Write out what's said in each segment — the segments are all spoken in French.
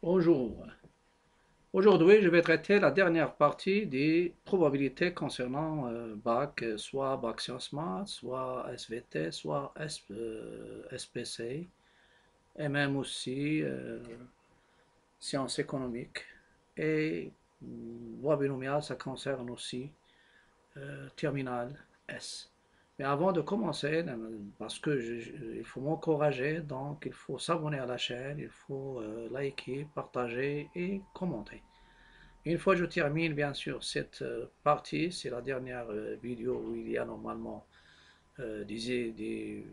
Bonjour. Aujourd'hui, je vais traiter la dernière partie des probabilités concernant bac, soit bac sciences maths, soit SVT, soit SPC, et même aussi sciences économiques. Et loi binomiale, ça concerne aussi terminale S. Mais avant de commencer, parce que il faut m'encourager, donc il faut s'abonner à la chaîne, il faut liker, partager et commenter. Une fois que je termine, bien sûr, cette partie, c'est la dernière vidéo où il y a normalement des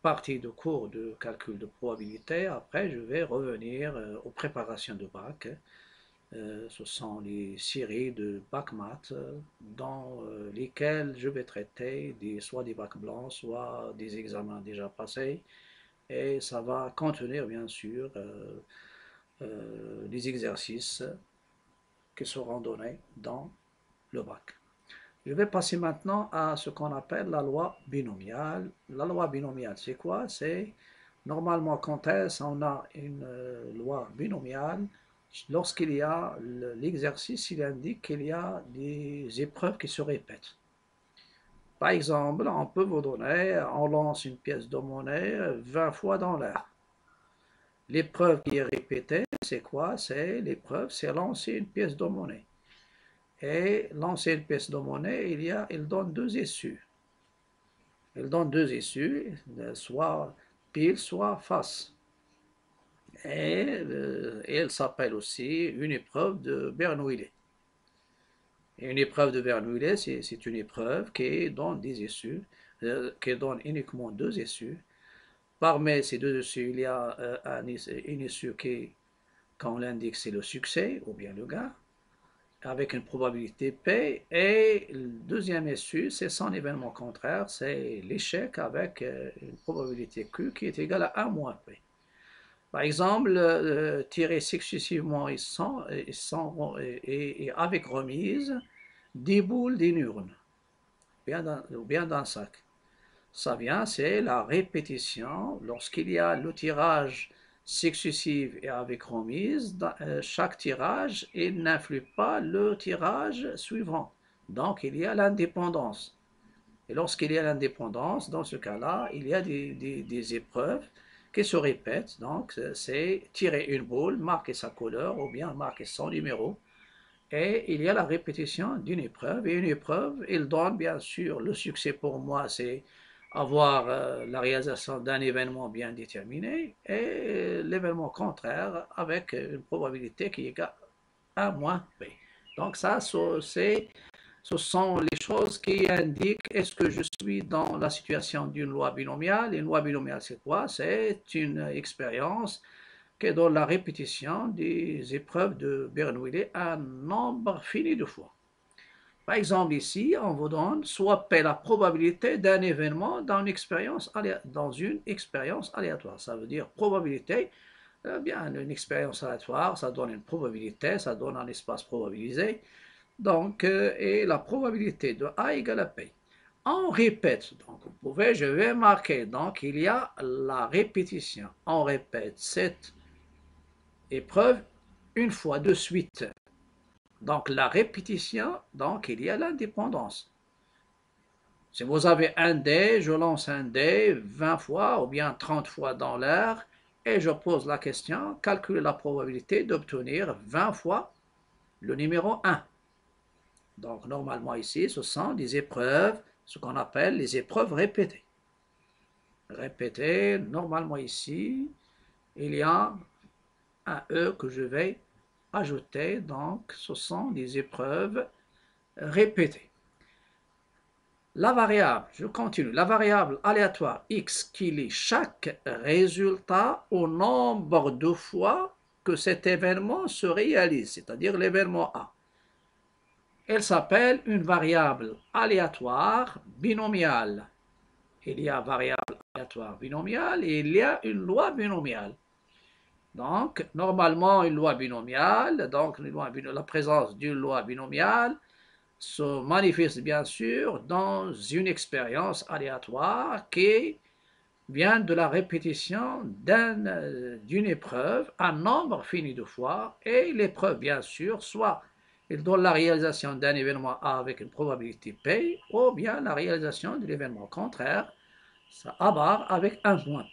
parties de cours de calcul de probabilité. Après, je vais revenir aux préparations de bac. Ce sont les séries de bac maths dans lesquelles je vais traiter soit des bacs blancs, soit des examens déjà passés. Et ça va contenir, bien sûr, des exercices qui seront donnés dans le bac. Je vais passer maintenant à ce qu'on appelle la loi binomiale. La loi binomiale, c'est quoi? C'est normalement quand on a une loi binomiale, lorsqu'il y a l'exercice, il indique qu'il y a des épreuves qui se répètent. Par exemple, on peut vous donner, on lance une pièce de monnaie 20 fois dans l'air. L'épreuve qui est répétée, c'est quoi? C'est l'épreuve, c'est lancer une pièce de monnaie. Et lancer une pièce de monnaie, il donne deux issues. Il donne deux issues, soit pile, soit face. Et elle s'appelle aussi une épreuve de Bernoulli. Et une épreuve de Bernoulli, c'est une épreuve qui donne des issues, qui donne uniquement deux issues. Parmi ces deux issues, il y a une issue qui, quand on l'indique, c'est le succès ou bien le gain, avec une probabilité P, et le deuxième issue, c'est son événement contraire, c'est l'échec avec une probabilité Q qui est égale à 1 moins P. Par exemple, tirer successivement et avec remise des boules d'une urne, ou bien d'un sac. Ça vient, c'est la répétition. Lorsqu'il y a le tirage successif et avec remise, chaque tirage, il n'influe pas le tirage suivant. Donc, il y a l'indépendance. Et lorsqu'il y a l'indépendance, dans ce cas-là, il y a des épreuves qui se répètent. Donc, c'est tirer une boule, marquer sa couleur ou bien marquer son numéro. Et il y a la répétition d'une épreuve. Et une épreuve, il donne bien sûr le succès pour moi, c'est avoir la réalisation d'un événement bien déterminé et l'événement contraire avec une probabilité qui est égale à moins B. Donc ça, ce sont les choses qui indiquent est-ce que je suis dans la situation d'une loi binomiale. Une loi binomiale, c'est quoi? C'est une expérience que dans la répétition des épreuves de Bernoulli un nombre fini de fois. Par exemple, ici, on vous donne soit P la probabilité d'un événement dans une expérience aléatoire. Ça veut dire probabilité, bien une expérience aléatoire, ça donne une probabilité, ça donne un espace probabilisé. Donc, et la probabilité de A égale à P. On répète, donc vous pouvez, je vais marquer, donc il y a la répétition. On répète cette épreuve une fois de suite. Donc la répétition, donc il y a l'indépendance. Si vous avez un dé, je lance un dé 20 fois ou bien 30 fois dans l'air et je pose la question, calculez la probabilité d'obtenir 20 fois le numéro 1. Donc normalement ici, ce sont des épreuves, ce qu'on appelle les épreuves répétées. Répétées, normalement ici, il y a un E que je vais ajouter, donc ce sont des épreuves répétées. La variable, je continue, la variable aléatoire x qui lie chaque résultat au nombre de fois que cet événement se réalise, c'est-à-dire l'événement A. Elle s'appelle une variable aléatoire binomiale. Il y a variable aléatoire binomiale et il y a une loi binomiale. Donc, normalement, une loi binomiale, donc la présence d'une loi binomiale se manifeste bien sûr dans une expérience aléatoire qui vient de la répétition d'une épreuve un nombre fini de fois, et l'épreuve, bien sûr, soit il donne la réalisation d'un événement A avec une probabilité P, ou bien la réalisation de l'événement contraire, ça A bar avec un moins P.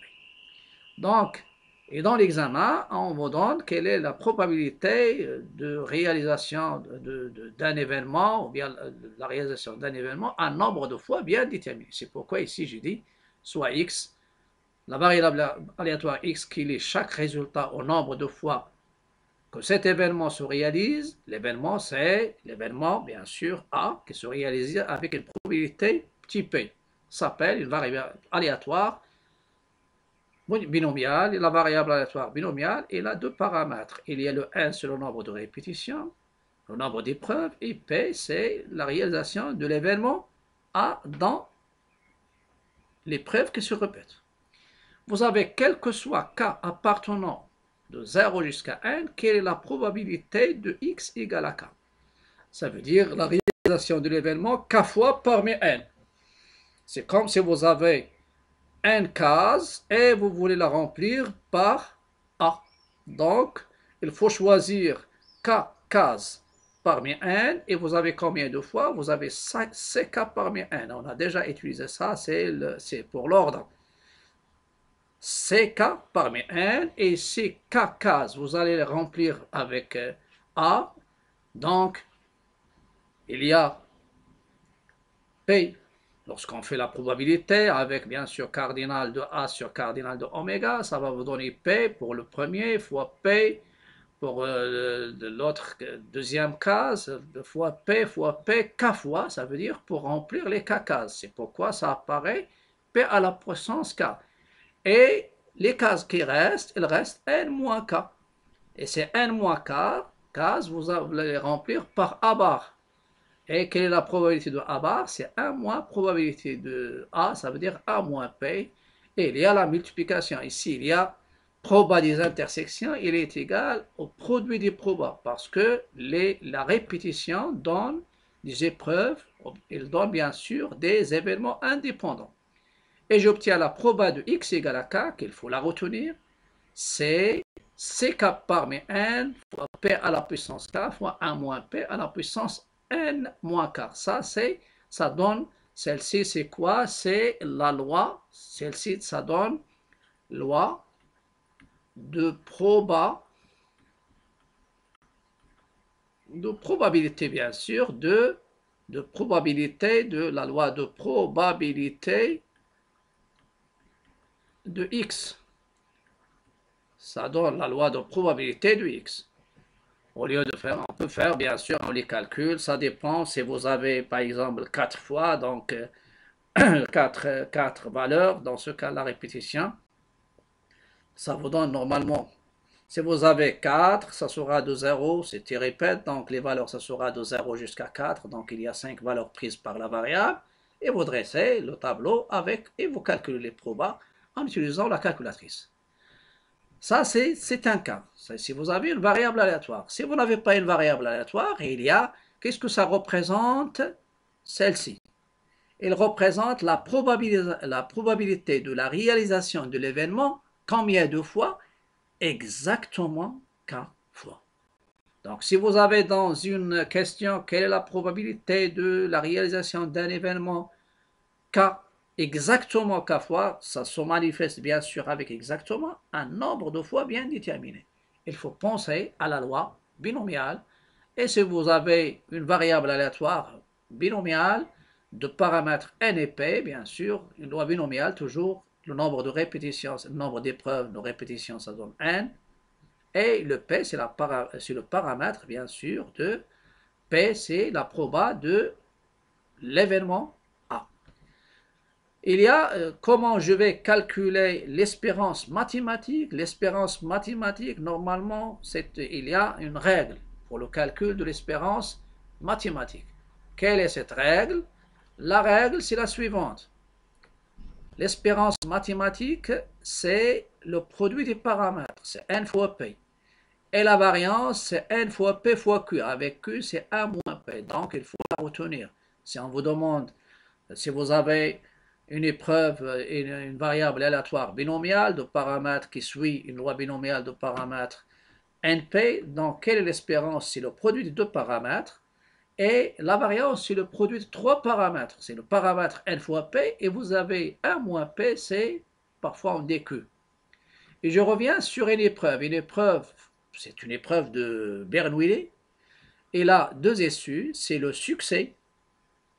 Donc, et dans l'examen, on vous donne quelle est la probabilité de réalisation d'un événement, ou bien la réalisation d'un événement un nombre de fois bien déterminé. C'est pourquoi ici j'ai dit soit X, la variable aléatoire X qui lie chaque résultat au nombre de fois que cet événement se réalise. L'événement, c'est l'événement, bien sûr, A, qui se réalise avec une probabilité petit p. Ça s'appelle une variable aléatoire binomiale. Et la variable aléatoire binomiale, elle a deux paramètres. Il y a le n, c'est le nombre de répétitions, le nombre d'épreuves, et p, c'est la réalisation de l'événement A dans l'épreuve qui se répète. Vous avez quel que soit k appartenant de 0 jusqu'à n, quelle est la probabilité de x égale à k? Ça veut dire la réalisation de l'événement k fois parmi n. C'est comme si vous avez n cases et vous voulez la remplir par a. Donc, il faut choisir k cases parmi n, et vous avez combien de fois? Vous avez 5 ck parmi n. On a déjà utilisé ça, c'est pour l'ordre. CK parmi n, et ces k cases, vous allez les remplir avec A. Donc, il y a P, lorsqu'on fait la probabilité avec bien sûr cardinal de A sur cardinal de oméga, ça va vous donner P pour le premier, fois P pour l'autre deuxième case, fois P, K fois, ça veut dire pour remplir les K cases. C'est pourquoi ça apparaît P à la puissance K. Et les cases qui restent, il reste n moins k. Et c'est n moins k cases, vous allez les remplir par a bar. Et quelle est la probabilité de a bar? C'est 1 moins probabilité de a, ça veut dire a moins p. Et il y a la multiplication. Ici, il y a proba des intersections, il est égal au produit des probas, parce que la répétition donne des épreuves, il donne bien sûr des événements indépendants. Et j'obtiens la proba de x égale à k, qu'il faut la retenir, c'est ck parmi n fois p à la puissance k fois 1 moins p à la puissance n moins k. Ça donne, celle-ci c'est quoi? C'est la loi, celle-ci ça donne loi de probabilité bien sûr, de probabilité de la loi de probabilité de x. Ça donne la loi de probabilité de x. Au lieu de faire, on peut faire, bien sûr, on les calcule, ça dépend si vous avez, par exemple, 4 fois, donc 4 valeurs, dans ce cas, la répétition, ça vous donne normalement, si vous avez 4, ça sera de 0, c'est tu répètes, donc les valeurs, ça sera de 0 jusqu'à 4, donc il y a 5 valeurs prises par la variable, et vous dressez le tableau avec, et vous calculez les probas en utilisant la calculatrice. Ça, c'est un cas. Si vous avez une variable aléatoire. Si vous n'avez pas une variable aléatoire, il y a, qu'est-ce que ça représente? Celle-ci. Il représente la probabilité de la réalisation de l'événement, combien de fois? Exactement k fois. Donc, si vous avez dans une question, quelle est la probabilité de la réalisation d'un événement k exactement k fois, ça se manifeste bien sûr avec exactement un nombre de fois bien déterminé. Il faut penser à la loi binomiale, et si vous avez une variable aléatoire binomiale de paramètres n et p, bien sûr, une loi binomiale, toujours le nombre de répétitions, le nombre d'épreuves de répétitions, ça donne n, et le p, c'est le paramètre, bien sûr, de p, c'est la proba de l'événement A. Il y a comment je vais calculer l'espérance mathématique. L'espérance mathématique, normalement, il y a une règle pour le calcul de l'espérance mathématique. Quelle est cette règle? La règle, c'est la suivante. L'espérance mathématique, c'est le produit des paramètres, c'est n fois p. Et la variance, c'est n fois p fois q. Avec q, c'est 1 moins p. Donc, il faut la retenir. Si on vous demande, si vous avez une épreuve, une variable aléatoire binomiale de paramètres qui suit une loi binomiale de paramètres NP. Donc, quelle est l'espérance? C'est le produit de deux paramètres. Et la variance, c'est le produit de trois paramètres. C'est le paramètre n fois p, et vous avez 1 moins p, c'est parfois en dq. Et je reviens sur une épreuve. Une épreuve, c'est une épreuve de Bernoulli. Et là, deux issues, c'est le succès,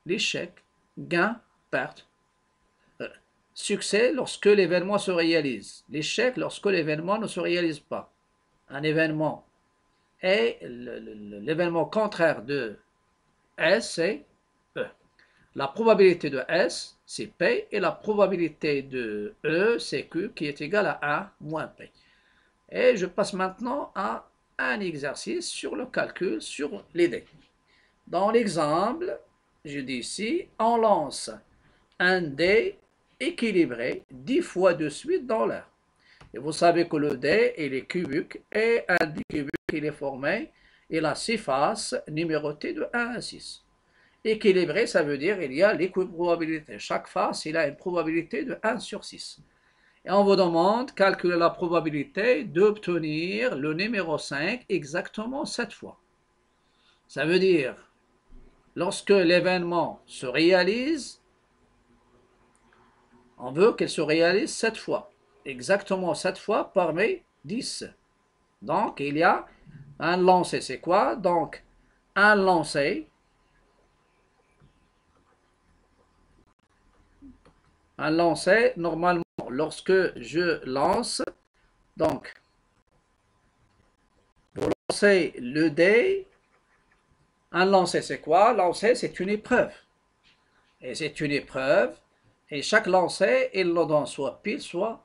l'échec, gain, perte. Succès lorsque l'événement se réalise. L'échec lorsque l'événement ne se réalise pas. Un événement est l'événement contraire de S, c'est E. La probabilité de S, c'est P, et la probabilité de E, c'est Q, qui est égale à 1 moins P. Et je passe maintenant à un exercice sur le calcul sur les dés. Dans l'exemple, je dis ici, on lance un dé équilibré 10 fois de suite dans l'air. Et vous savez que le dé, il est cubique, et un dé cubique, il est formé, il a 6 faces numérotées de 1 à 6. Équilibré, ça veut dire qu'il y a l'équiprobabilité. Chaque face, il a une probabilité de 1 sur 6. Et on vous demande de calculer la probabilité d'obtenir le numéro 5 exactement 7 fois. Ça veut dire, lorsque l'événement se réalise, on veut qu'il se réalise 7 fois. Exactement 7 fois parmi 10. Donc, il y a un lancé. C'est quoi? Donc, un lancé. Un lancé, normalement, lorsque je lance, donc, pour lancer le dé, un lancer, c'est quoi? Lancer, c'est une épreuve. Et c'est une épreuve. Et chaque lancer, il le donne soit pile, soit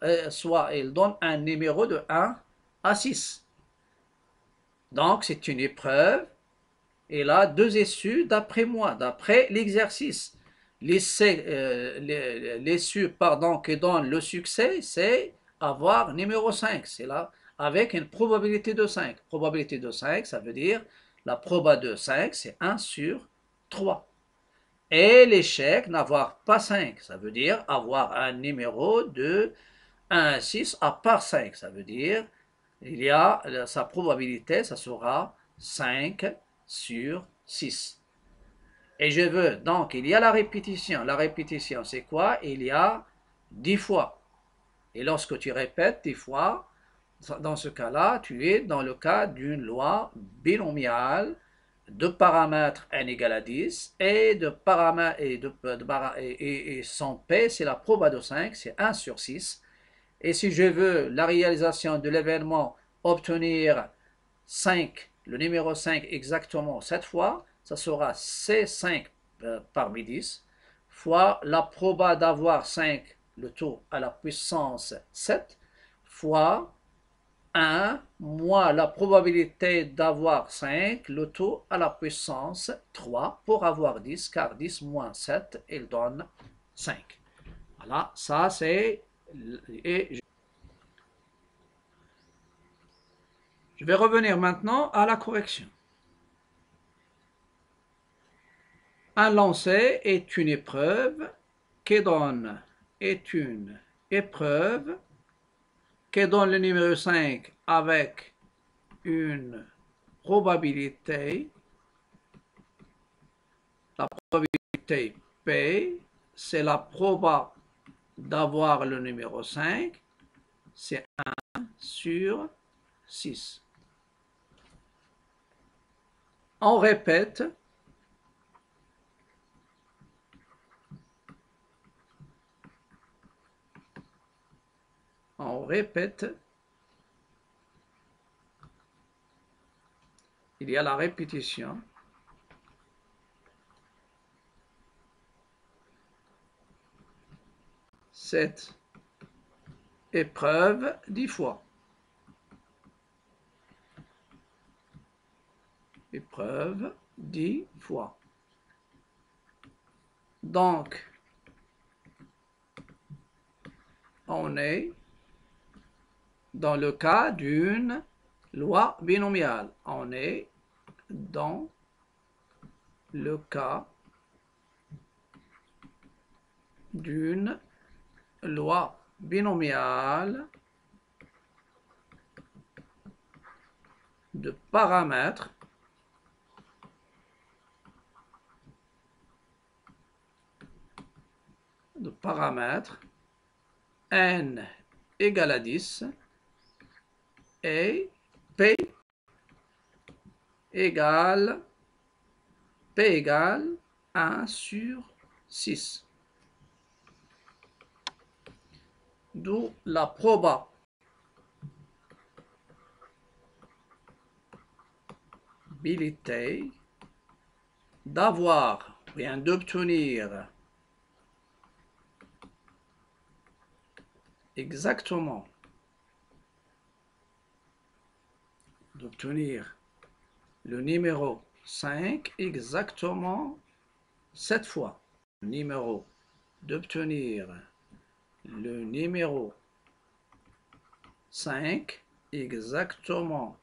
il donne un numéro de 1 à 6. Donc, c'est une épreuve. Et là, deux issues d'après moi, d'après l'exercice. L'issue, qui donne le succès, c'est avoir numéro 5. C'est là, avec une probabilité de 5. Probabilité de 5, ça veut dire, la proba de 5, c'est 1 sur 3. Et l'échec, n'avoir pas 5, ça veut dire avoir un numéro de 1 à 6 à part 5. Ça veut dire, il y a sa probabilité, ça sera 5 sur 6. Et je veux, donc, il y a la répétition. La répétition, c'est quoi? Il y a 10 fois. Et lorsque tu répètes 10 fois, dans ce cas-là, tu es dans le cas d'une loi binomiale de paramètres n égale à 10 et de paramètres et son p, c'est la proba de 5, c'est 1 sur 6. Et si je veux la réalisation de l'événement obtenir 5, le numéro 5 exactement 7 fois, ça sera C5 parmi 10 fois la proba d'avoir 5, le taux à la puissance 7, fois 1 moins la probabilité d'avoir 5, le taux à la puissance 3 pour avoir 10, car 10 moins 7, il donne 5. Voilà, ça c'est... Et je vais revenir maintenant à la correction. Un lancer est une épreuve qui donne le numéro 5 avec une probabilité. La probabilité P, c'est la proba d'avoir le numéro 5, c'est 1 sur 6. On répète. On répète. Il y a la répétition. Cette épreuve 10 fois. Épreuve 10 fois. Donc, on est dans le cas d'une loi binomiale. On est dans le cas d'une loi binomiale de paramètres n égale à 10 et p égale 1 sur 6. D'où la probabilité d'avoir, bien d'obtenir exactement le numéro 5 exactement 7 fois. D'obtenir le numéro 5 exactement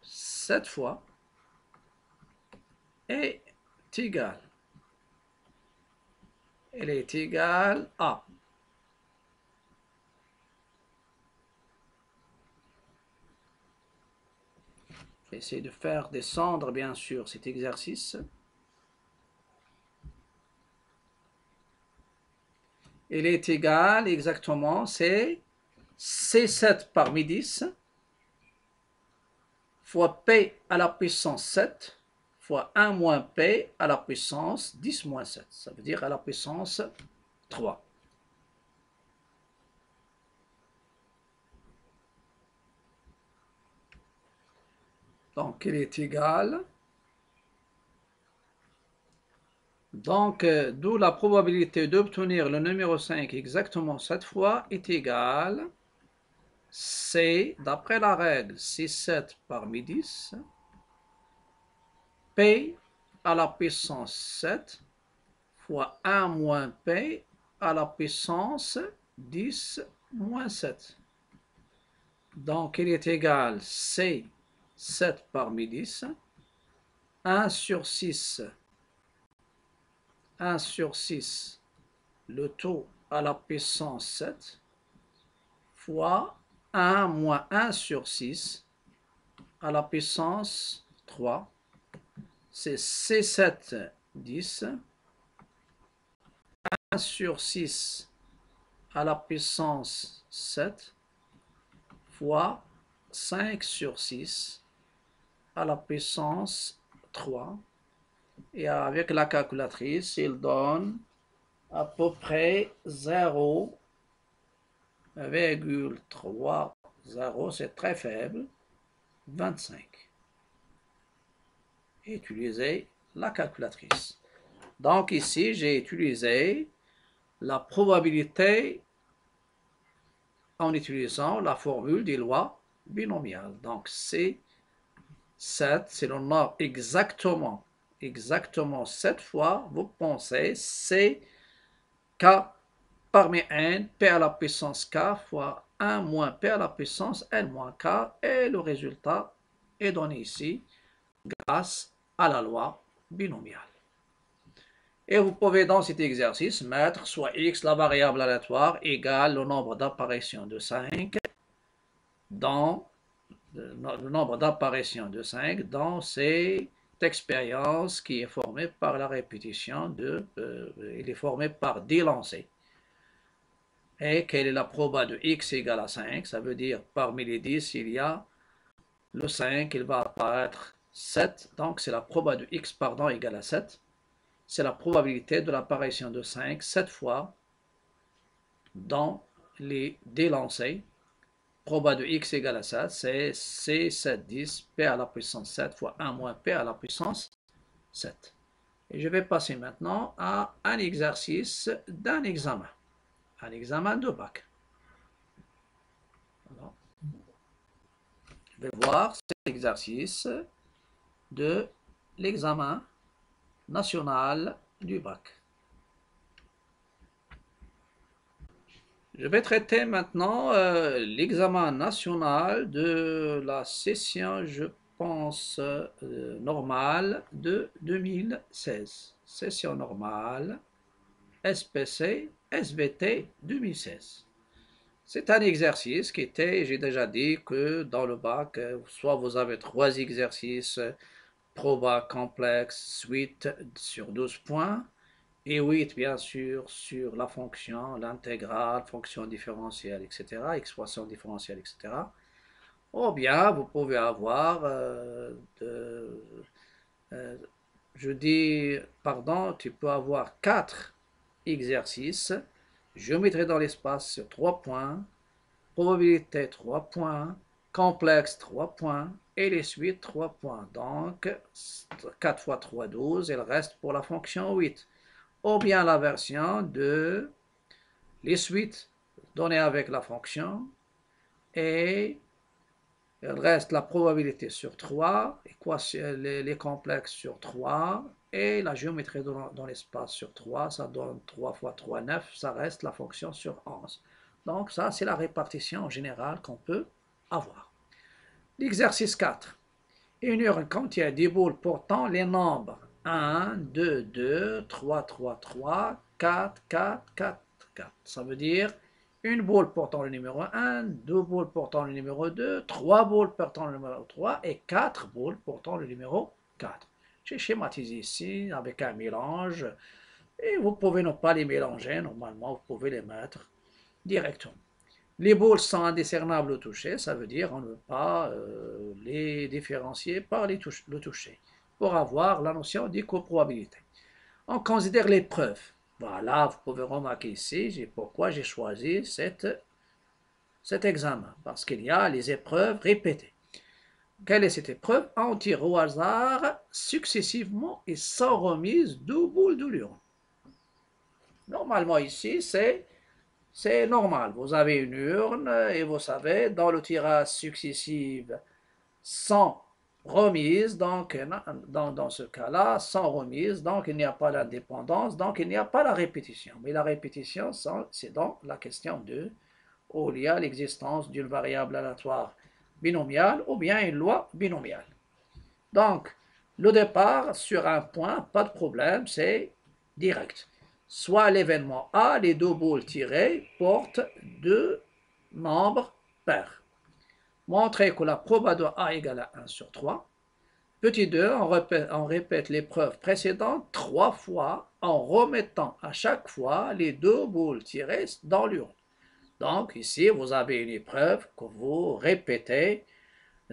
7 fois est égale. Elle est égale à. Essayez de faire descendre bien sûr cet exercice. Elle est égale exactement, c'est C7 parmi 10 fois P à la puissance 7 fois 1 moins P à la puissance 10 moins 7. Ça veut dire à la puissance 3. Donc, elle est égale. Donc, d'où la probabilité d'obtenir le numéro 5 exactement 7 fois est égale, c'est, d'après la règle, c'est 7 parmi 10, P à la puissance 7 fois 1 moins P à la puissance 10 moins 7. Donc, il est égal, c'est 7 parmi 10, 1 sur 6, le taux à la puissance 7, fois 1 moins 1 sur 6 à la puissance 3, c'est C7, 10, 1 sur 6 à la puissance 7, fois 5 sur 6 à la puissance 3. Et avec la calculatrice, il donne à peu près 0,30, c'est très faible, 25. Utilisez la calculatrice. Donc ici, j'ai utilisé la probabilité en utilisant la formule des lois binomiales. Donc C7, c'est le nombre exactement 7 fois, vous pensez, c'est K parmi n, P à la puissance K fois 1 moins P à la puissance N moins K, et le résultat est donné ici grâce à la loi binomiale. Et vous pouvez dans cet exercice mettre soit x, la variable aléatoire, égale le nombre d'apparitions de 5 dans le nombre d'apparitions de 5 dans cette expérience qui est formée par la répétition il est formé par 10 lancers. Et quelle est la proba de x égale à 5? Ça veut dire parmi les 10, il y a le 5, il va apparaître 7, donc c'est la proba de x égale à 7. C'est la probabilité de l'apparition de 5 7 fois dans les délancés. Proba de x égale à 7, c'est C7, 10, P à la puissance 7 fois 1 moins P à la puissance 7. Et je vais passer maintenant à un exercice d'un examen, un examen de bac. Alors, je vais voir cet exercice de l'examen national du bac. Je vais traiter maintenant l'examen national de la session, je réponse normale de 2016. Session normale, SPC, SVT 2016. C'est un exercice qui était, j'ai déjà dit que dans le bac, soit vous avez 3 exercices, proba complexe, suite sur 12 points, et 8 bien sûr sur la fonction, l'intégrale, fonction différentielle, etc., expression différentielle, etc. Ou bien vous pouvez avoir, euh, je dis, pardon, tu peux avoir 4 exercices, géométrie dans l'espace sur 3 points, probabilité 3 points, complexe 3 points, et les suites 3 points. Donc 4 fois 3, 12, et le reste pour la fonction 8. Ou bien la version de les suites données avec la fonction, et il reste la probabilité sur 3, les complexes sur 3, et la géométrie dans l'espace sur 3, ça donne 3 fois 3, 9, ça reste la fonction sur 11. Donc ça, c'est la répartition générale qu'on peut avoir. L'exercice 4. Une urne contient des boules portant les nombres 1, 2, 2, 3, 3, 3, 4, 4, 4, 4. Ça veut dire une boule portant le numéro 1, deux boules portant le numéro 2, trois boules portant le numéro 3 et quatre boules portant le numéro 4. J'ai schématisé ici avec un mélange et vous pouvez ne pas les mélanger. Normalement, vous pouvez les mettre directement. Les boules sont indiscernables au toucher, ça veut dire on ne veut pas les différencier par le toucher pour avoir la notion d'éco-probabilité. On considère les preuves. Voilà, vous pouvez remarquer ici pourquoi j'ai choisi cet examen, parce qu'il y a les épreuves répétées. Quelle est cette épreuve? On tire au hasard successivement et sans remise deux boules de l'urne. Normalement ici, c'est normal. Vous avez une urne et vous savez, dans le tirage successif sans remise, donc dans ce cas-là, sans remise, donc il n'y a pas d'indépendance, donc il n'y a pas la répétition. Mais la répétition, c'est dans la question 2, où il y a l'existence d'une variable aléatoire binomiale ou bien une loi binomiale. Donc, le départ sur un point, pas de problème, c'est direct. Soit l'événement A, les deux boules tirées portent deux nombres pairs. Montrer que la proba de A égale à 1 sur 3. Petit 2, on répète l'épreuve précédente 3 fois en remettant à chaque fois les deux boules tirées dans l'urne. Donc ici, vous avez une épreuve que vous répétez.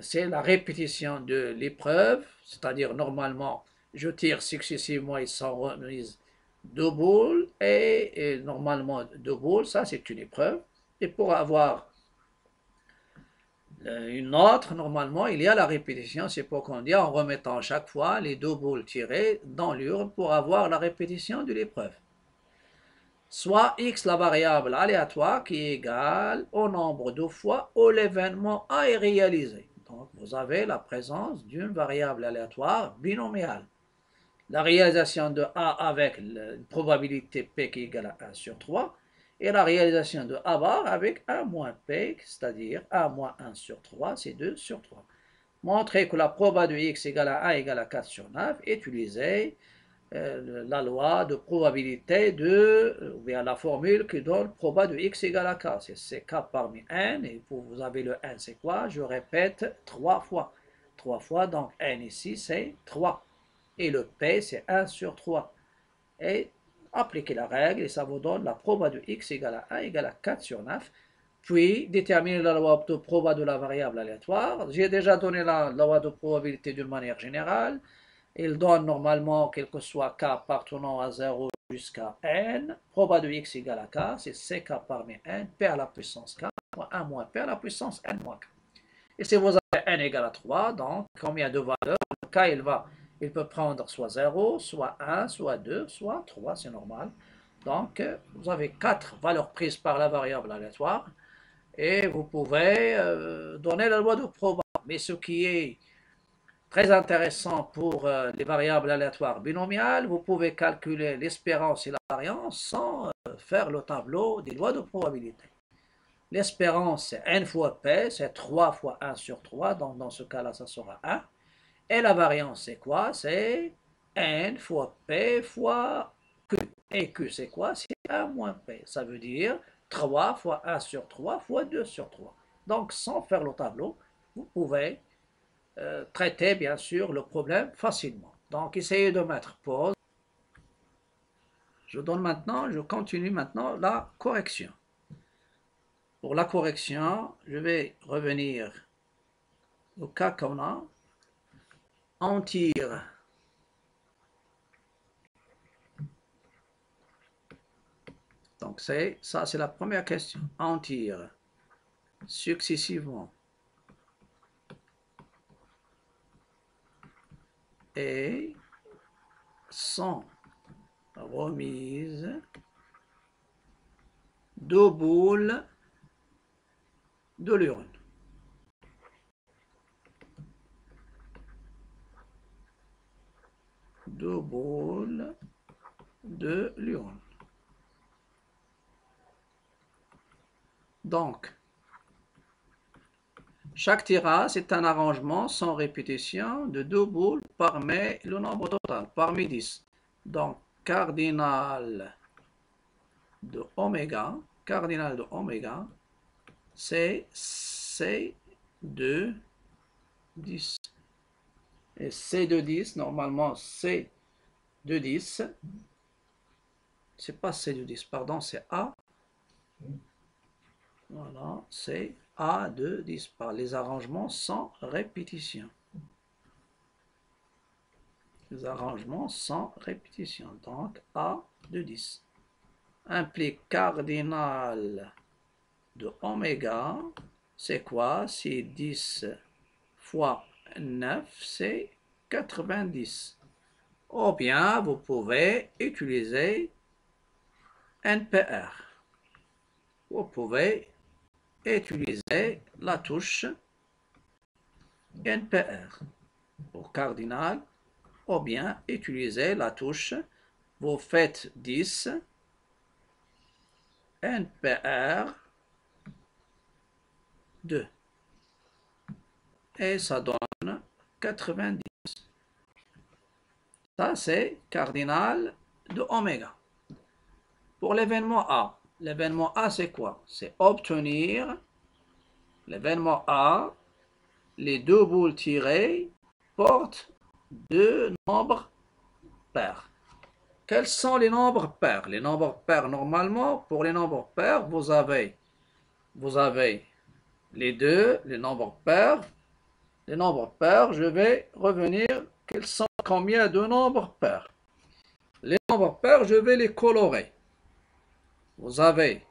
C'est la répétition de l'épreuve, c'est-à-dire normalement, je tire successivement et sans remise deux boules, et normalement deux boules, ça c'est une épreuve. Et pour avoir une autre, normalement, il y a la répétition, c'est pour qu'on dit en remettant chaque fois les deux boules tirées dans l'urne pour avoir la répétition de l'épreuve. Soit x, la variable aléatoire, qui est égale au nombre de fois où l'événement A est réalisé. Donc, vous avez la présence d'une variable aléatoire binomiale. La réalisation de A avec une probabilité P qui est égale à 1 sur 3, et la réalisation de A bar avec 1 moins P, c'est-à-dire 1 moins 1 sur 3, c'est 2 sur 3. Montrer que la proba de x égale à 1 égale à 4 sur 9, utilisez la loi de probabilité ou bien la formule qui donne proba de x égale à k. C'est k parmi n, et vous avez le n, c'est quoi? Je répète 3 fois. 3 fois, donc n ici, c'est 3. Et le p, c'est 1 sur 3. Et appliquez la règle, et ça vous donne la proba de x égale à 1 égale à 4 sur 9. Puis, déterminer la loi de proba de la variable aléatoire. J'ai déjà donné la loi de probabilité d'une manière générale. Il donne normalement, quel que soit k appartenant à 0 jusqu'à n, proba de x égale à k, c'est ck parmi n, p à la puissance k, moins 1 moins p à la puissance n moins k. Et si vous avez n égale à 3, donc combien de valeurs? Le k, il peut prendre soit 0, soit 1, soit 2, soit 3, c'est normal. Donc, vous avez 4 valeurs prises par la variable aléatoire, et vous pouvez donner la loi de proba. Mais ce qui est très intéressant pour les variables aléatoires binomiales, vous pouvez calculer l'espérance et la variance sans faire le tableau des lois de probabilité. L'espérance, c'est n fois p, c'est 3 fois 1 sur 3, donc dans ce cas-là, ça sera 1. Et la variance, c'est quoi? C'est n fois p fois q. Et q, c'est quoi? C'est 1 moins p. Ça veut dire 3 fois 1 sur 3 fois 2 sur 3. Donc, sans faire le tableau, vous pouvez traiter, bien sûr, le problème facilement. Donc, essayez de mettre pause. Je continue maintenant la correction. Pour la correction, je vais revenir au cas qu'on a. On tire donc ça c'est la première question. On tire successivement et sans remise 2 boules de l'urine. Deux boules de l'urine. Donc, chaque tirage c'est un arrangement sans répétition de 2 boules parmi le nombre total, parmi 10. Donc, cardinal de oméga, c'est C de 10. Et C de 10, normalement C de 10, c'est pas C de 10, pardon, c'est A. Voilà, c'est A de 10 par les arrangements sans répétition. Les arrangements sans répétition. Donc A de 10 implique cardinal de oméga. C'est quoi? C'est 10 fois 9, c'est 90. Ou bien vous pouvez utiliser NPR. Vous pouvez utiliser la touche NPR pour cardinal, ou bien utiliser la touche, vous faites 10 NPR 2 et ça donne 90. Ça c'est cardinal de oméga. Pour l'événement A c'est quoi? C'est obtenir l'événement A, les 2 boules tirées portent 2 nombres pairs. Quels sont les nombres pairs? Les nombres pairs, normalement, pour les nombres pairs, vous avez les deux, les nombres pairs. Les nombres pairs, je vais revenir, quels sont combien de nombres pairs? Les nombres pairs, je vais les colorer. Vous avez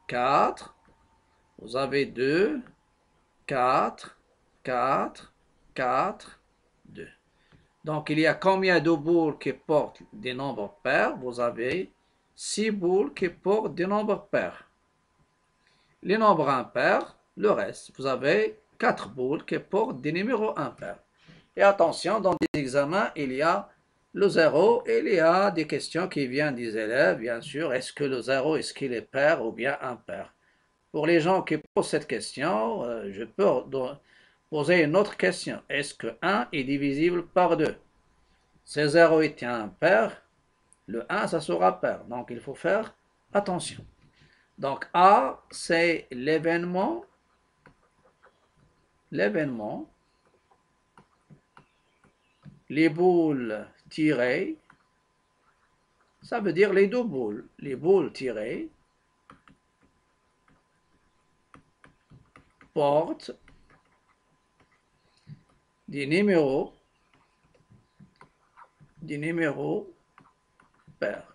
4, vous avez 2, 4, 4, 4, 2. Donc, il y a combien de boules qui portent des nombres pairs? Vous avez 6 boules qui portent des nombres pairs. Les nombres impairs, le reste, vous avez 4 boules qui portent des numéros impairs. Et attention, dans des examens, il y a le 0 et il y a des questions qui viennent des élèves, bien sûr. Est-ce que le 0, est-ce qu'il est pair ou bien impair? Pour les gens qui posent cette question, je peux poser une autre question. Est-ce que 1 est divisible par 2? Si 0 est impair, le 1, ça sera pair. Donc, il faut faire attention. Donc, A, c'est l'événement, les boules tirées, ça veut dire les 2 boules. Les boules tirées portent des numéros pairs.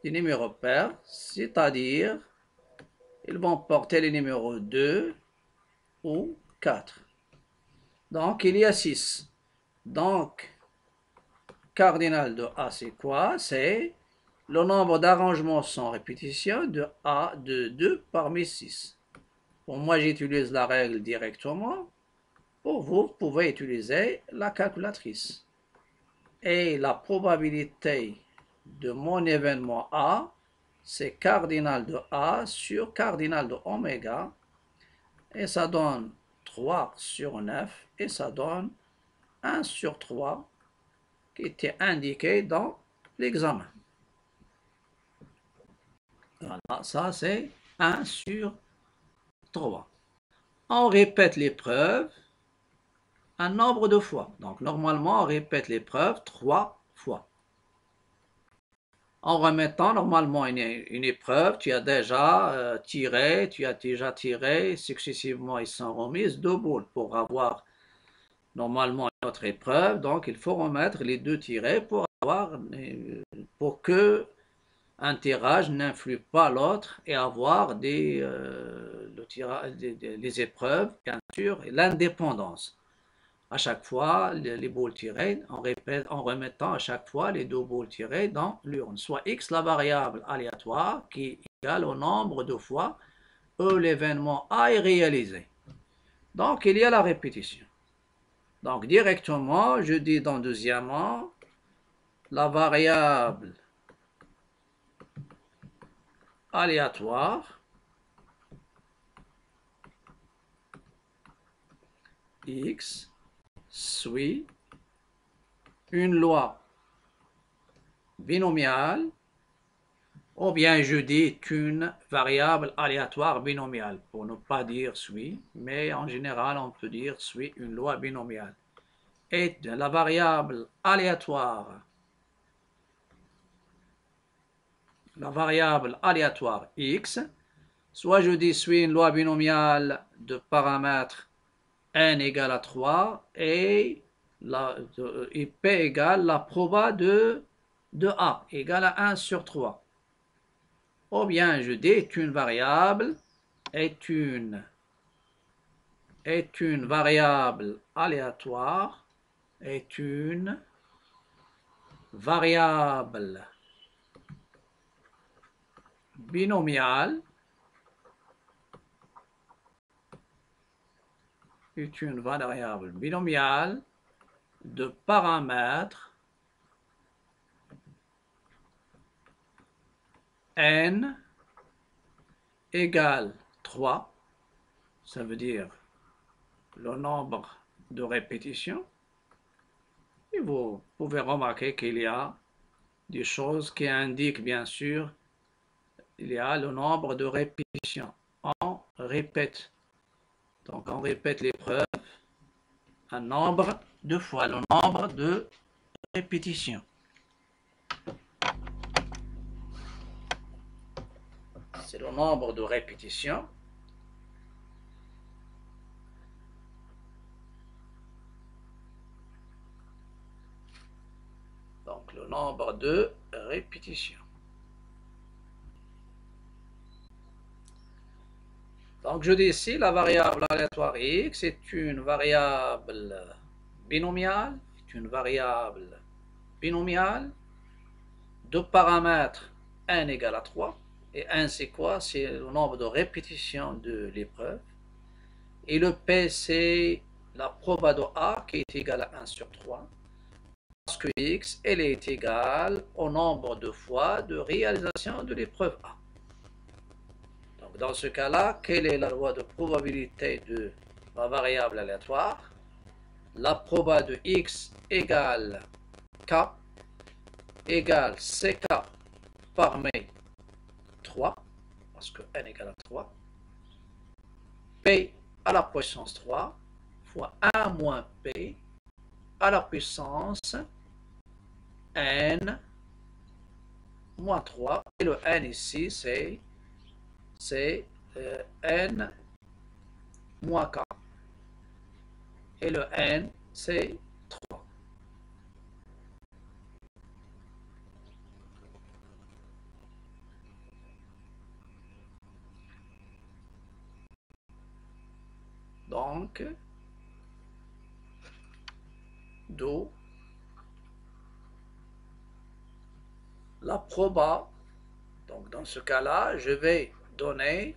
Des numéros pairs, c'est-à-dire ils vont porter les numéros 2 ou 4. Donc, il y a 6. Donc, cardinal de A, c'est quoi? C'est le nombre d'arrangements sans répétition de A de 2 parmi 6. Pour moi, j'utilise la règle directement. Pour vous, vous pouvez utiliser la calculatrice. Et la probabilité de mon événement A, c'est cardinal de A sur cardinal de oméga, et ça donne 3 sur 9, et ça donne 1 sur 3, qui était indiqué dans l'examen. Voilà, ça c'est 1 sur 3. On répète l'épreuve un nombre de fois. Donc normalement, on répète l'épreuve 3 fois. En remettant normalement une épreuve, tu as déjà tiré successivement, ils sont remises 2 boules pour avoir normalement une autre épreuve. Donc il faut remettre les 2 tirés pour que un tirage n'influe pas l'autre et avoir les épreuves, bien sûr, et l'indépendance. À chaque fois, les boules tirées, en remettant à chaque fois les 2 boules tirées dans l'urne. Soit x, la variable aléatoire, qui est égale au nombre de fois où l'événement A est réalisé. Donc, il y a la répétition. Donc, directement, je dis dans deuxièmement, la variable aléatoire x suit une loi binomiale, ou bien je dis une variable aléatoire binomiale, pour ne pas dire suit, mais en général on peut dire suit une loi binomiale. Et la variable aléatoire x, soit je dis suit une loi binomiale de paramètres n égale à 3 et p égale la proba de A égale à 1 sur 3. Ou bien je dis est une variable aléatoire, est une variable binomiale, de paramètres n égale 3, ça veut dire le nombre de répétitions. Et vous pouvez remarquer qu'il y a des choses qui indiquent, bien sûr, il y a le nombre de répétitions. On répète. Donc on répète l'épreuve un nombre de fois, le nombre de répétitions. C'est le nombre de répétitions. Donc le nombre de répétitions. Donc je dis ici, la variable aléatoire x est une variable binomiale, de paramètres n égale à 3. Et n c'est quoi? C'est le nombre de répétitions de l'épreuve. Et le p c'est la proba de A qui est égale à 1 sur 3. Parce que x, elle est égale au nombre de fois de réalisation de l'épreuve A. Donc dans ce cas-là, quelle est la loi de probabilité de la variable aléatoire? La proba de x égale k égale ck parmi 3, parce que n égale à 3, p à la puissance 3 fois 1 moins p à la puissance n moins 3. Et le n ici, c'est n moins k. Et le n, c'est 3. Donc, d'où la proba. Donc, dans ce cas-là, je vais donner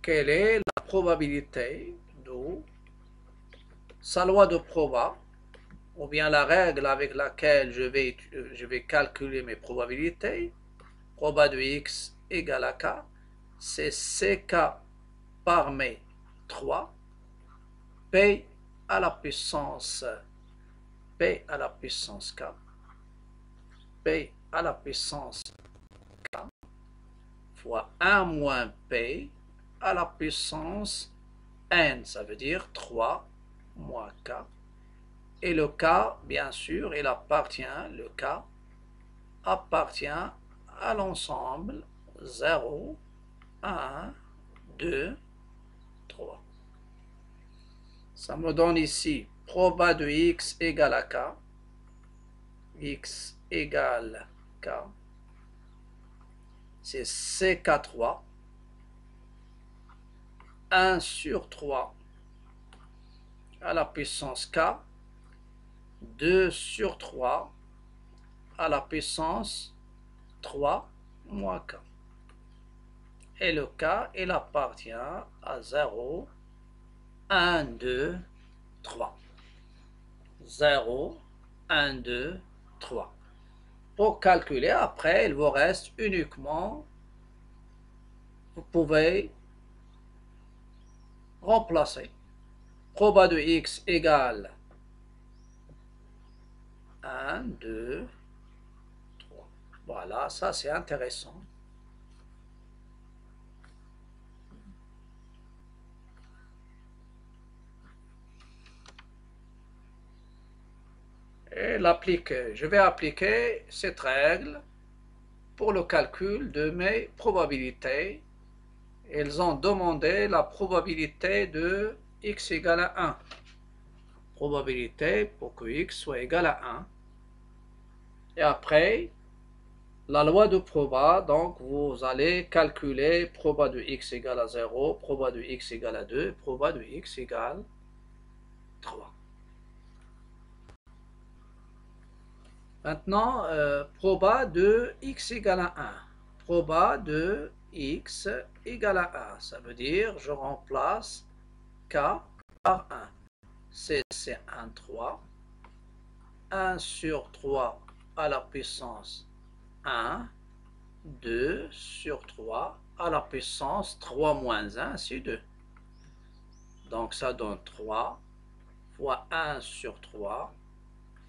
quelle est la probabilité, d'où sa loi de proba, ou bien la règle avec laquelle je vais calculer mes probabilités. Proba de x égale à K, c'est CK parmi 3, P à la puissance P à la puissance K, P à la puissance K, fois 1 moins P à la puissance N, ça veut dire 3 moins K. Et le K, bien sûr, le K appartient à l'ensemble 0, 1, 2, 3. Ça me donne ici proba de x égale à K, x égale K, c'est CK3, 1 sur 3 à la puissance K, 2 sur 3 à la puissance 3 moins K. Et le K, il appartient à 0, 1, 2, 3. 0, 1, 2, 3. Pour calculer, après, il vous reste uniquement, vous pouvez remplacer. Proba de x égale 1, 2, 3. Voilà, ça c'est intéressant. Et je vais appliquer cette règle pour le calcul de mes probabilités. Ils ont demandé la probabilité de x égale à 1. Probabilité pour que x soit égal à 1. Et après, la loi de proba, donc vous allez calculer proba de x égale à 0, proba de x égale à 2, proba de x égale 3. Maintenant, proba de x égale à 1. Proba de x égale à 1. Ça veut dire, je remplace k par 1. C'est 1, 3. 1 sur 3 à la puissance 1. 2 sur 3 à la puissance 3 moins 1, c'est 2. Donc ça donne 3 fois 1 sur 3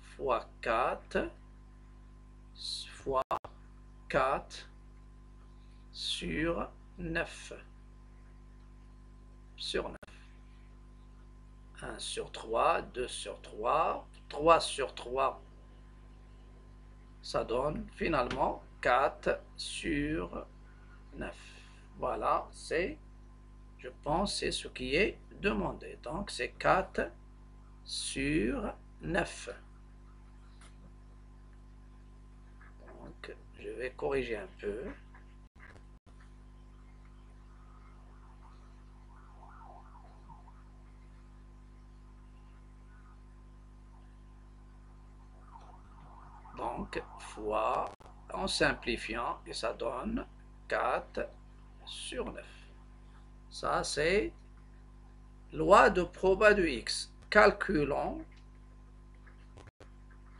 fois 4 fois 4 sur 9. Sur 9. 1 sur 3, 2 sur 3, 3 sur 3. Ça donne finalement 4 sur 9. Voilà, je pense, c'est ce qui est demandé. Donc, c'est 4 sur 9. Donc, je vais corriger un peu. Donc, fois, en simplifiant, et ça donne 4 sur 9. Ça, c'est loi de proba de x. Calculons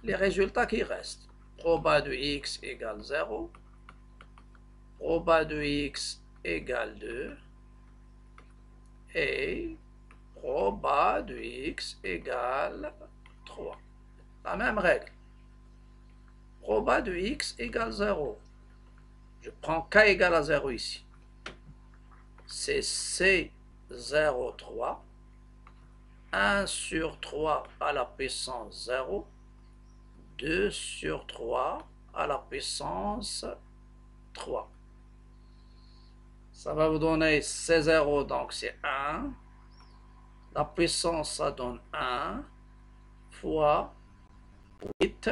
les résultats qui restent. Proba de x égale 0. Proba de x égale 2. Et proba de x égale 3. La même règle. Proba de x égale 0. Je prends k égale à 0 ici. C'est C03. 1 sur 3 à la puissance 0. 2 sur 3 à la puissance 3. Ça va vous donner C0, donc c'est 1. La puissance, ça donne 1 fois 8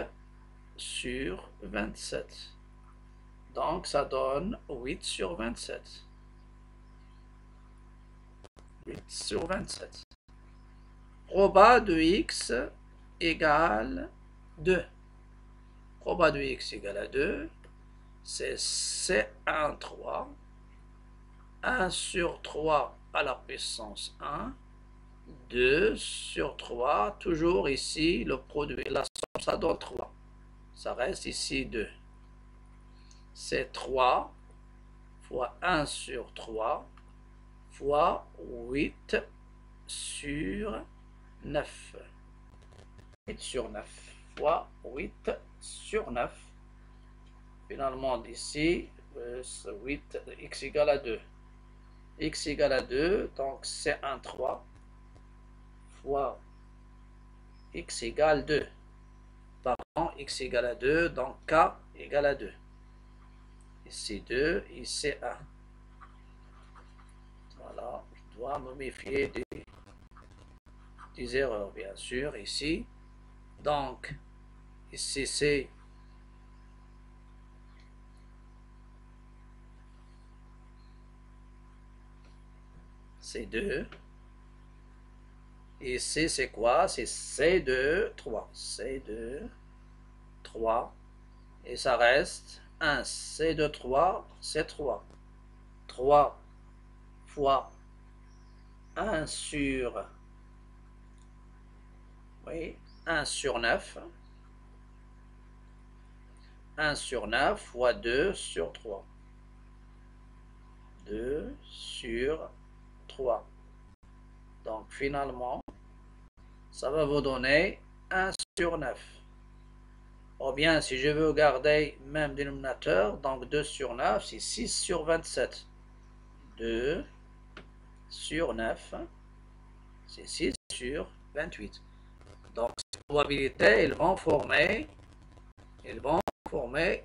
sur 27. Donc, ça donne 8 sur 27. 8 sur 27. Proba de x égale 2. Proba de x égale à 2, c'est C1, 3. 1 sur 3 à la puissance 1. 2 sur 3, toujours ici, le produit, la somme, ça donne 3. Ça reste ici 2. C'est 3 fois 1 sur 3 fois 8 sur 9. 8 sur 9 fois 8 sur 9. Finalement, ici, 8, x égale à 2. X égale à 2, donc c'est 1, 3 fois x égale 2. Pardon, x égale à 2, donc k égale à 2. Ici 2, ici 1. Voilà, je dois me méfier des erreurs, bien sûr, ici. Donc, ici c'est 2. Ici, c'est quoi? C'est C2, 3. C2, 3. Et ça reste 1. C2, 3, c'est 3. 3 fois 1 sur... Oui, 1 sur 9. 1 sur 9 fois 2 sur 3. 2 sur 3. Donc finalement, ça va vous donner 1 sur 9. Ou bien, si je veux garder même dénominateur, donc 2 sur 9, c'est 6 sur 27. 2 sur 9, c'est 6 sur 28. Donc, ces probabilités, elles vont former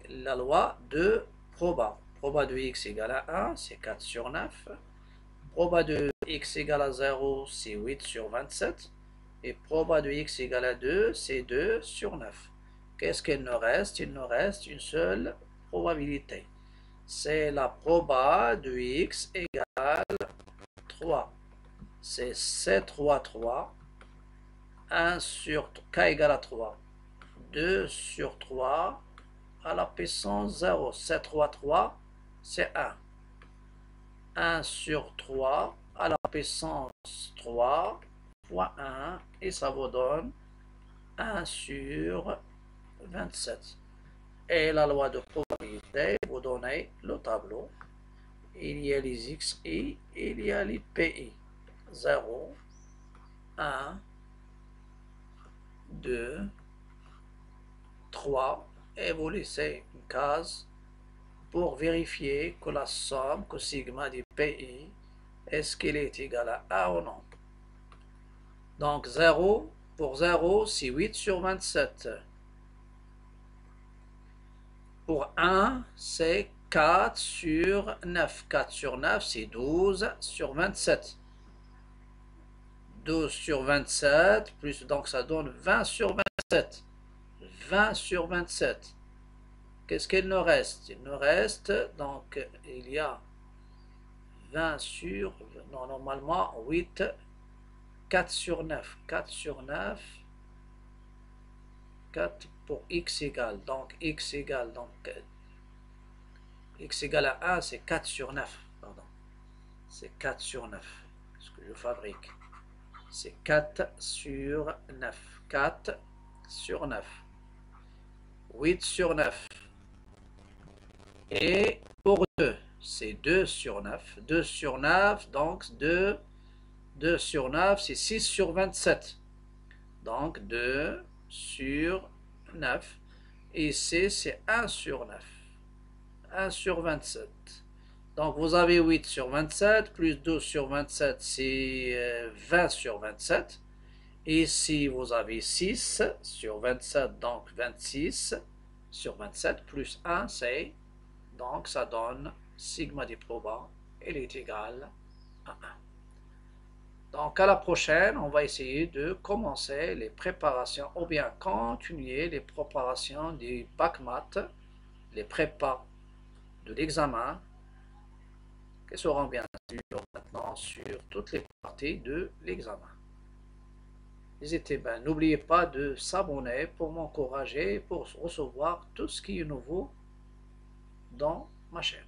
la loi de proba. Proba de x égale à 1, c'est 4 sur 9. Proba de x égale à 0, c'est 8 sur 27. Et proba de x égale à 2, c'est 2 sur 9. Qu'est-ce qu'il nous reste? Il nous reste une seule probabilité. C'est la proba de x égale 3. C'est C3, 3. 1 sur k égale à 3. 2 sur 3 à la puissance 0. C3, 3, c'est 1. 1 sur 3 à la puissance 3 fois 1. Et ça vous donne 1 sur 27. Et la loi de probabilité, vous donnez le tableau. Il y a les XI, il y a les PI. 0, 1, 2, 3. Et vous laissez une case pour vérifier que la somme, que sigma du PI, est-ce qu'il est égal à 1 ou non. Donc 0, pour 0, c'est 8 sur 27. Pour 1, c'est 4 sur 9. 4 sur 9, c'est 12 sur 27. 12 sur 27, plus donc ça donne 20 sur 27. 20 sur 27. Qu'est-ce qu'il nous reste? Il nous reste, donc, il y a 20 sur, non, normalement, 8, 4 sur 9. 4 sur 9, 4 pour x égale, donc x égale, donc, x égale à 1, c'est 4 sur 9, pardon. C'est 4 sur 9, ce que je fabrique. C'est 4 sur 9. 4 sur 9. 8 sur 9. Et pour 2, c'est 2 sur 9. 2 sur 9, donc 2 sur 9, c'est 6 sur 27. Donc 2 sur 9. Et ici, c'est 1 sur 9. 1 sur 27. Donc vous avez 8 sur 27, plus 12 sur 27, c'est 20 sur 27. Ici, vous avez 6 sur 27, donc 26 sur 27, plus 1, c'est, donc ça donne sigma du probant, il est égal à 1. Donc à la prochaine, on va essayer de commencer les préparations, ou bien continuer les préparations du bac maths, les prépas de l'examen, qui seront bien sûr maintenant sur toutes les parties de l'examen. N'oubliez pas de s'abonner pour m'encourager, pour recevoir tout ce qui est nouveau dans ma chaîne.